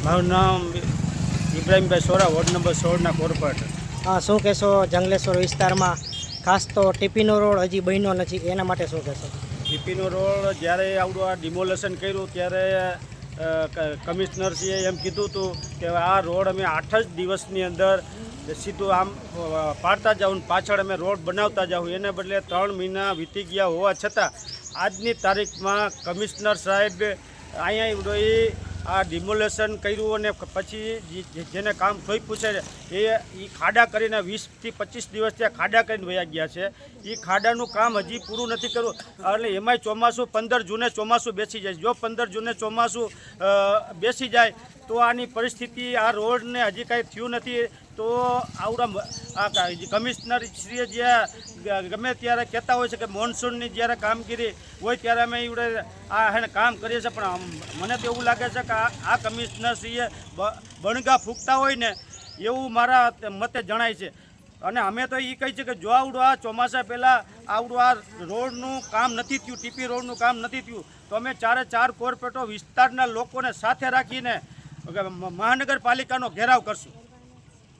મારું નામ ઇબ્રાહીમભાઈ સોરા, ward number 16ના corporator. શું કહેશો જંગલેશ્વર વિસ્તારમાં ખાસ તો ટીપીનો રોડ હજી બન્યો નથી, એના માટે શું કહેશો? ટીપીનો રોડ જ્યારે આવડું આ ડિમોલેશન કર્યું ત્યારે કમિશનરશ્રીએ એમ કીધું હતું કે આ રોડ અમે 8 જ દિવસની અંદર સીધું આમ પાડતા જાઉં, પાછળ અમે રોડ બનાવતા જાઉં. એને બદલે 3 મહિના વીતી ગયા હોવા છતાં આજની તારીખમાં કમિશનર સાહેબ અહીંયા આ ડિમોલેશન કર્યું અને પછી જેને કામ સોંપ્યું છે એ ખાડા કરીને 20 થી 25 દિવસ ત્યાં ખાડા કરીને વયા ગયા છે. એ ખાડાનું કામ હજી પૂરું નથી કર્યું. એટલે એમાંય ચોમાસું 15 જૂને ચોમાસું બેસી જાય. જો 15 જૂને ચોમાસું બેસી જાય તો આની પરિસ્થિતિ, આ રોડને હજી કાંઈ થયું નથી. તો આવડા કમિશનરશ્રીએ જે ગમે ત્યારે કહેતા હોય છે કે મોન્સૂનની જ્યારે કામગીરી હોય ત્યારે અમે એને કામ કરીએ છીએ, પણ મને તો એવું લાગે છે કે આ કમિશનરશ્રીએ બણગા ફૂંકતા હોય ને એવું મારા મતે જણાય છે. અને અમે તો એ કહી છે કે જો આવડું આ ચોમાસા પહેલાં આવડું આ રોડનું કામ નથી થયું, ટીપી રોડનું કામ નથી થયું, તો અમે 4 કોર્પોરેટરો વિસ્તારના લોકોને સાથે રાખીને મહાનગરપાલિકાનો ઘેરાવ કરશું.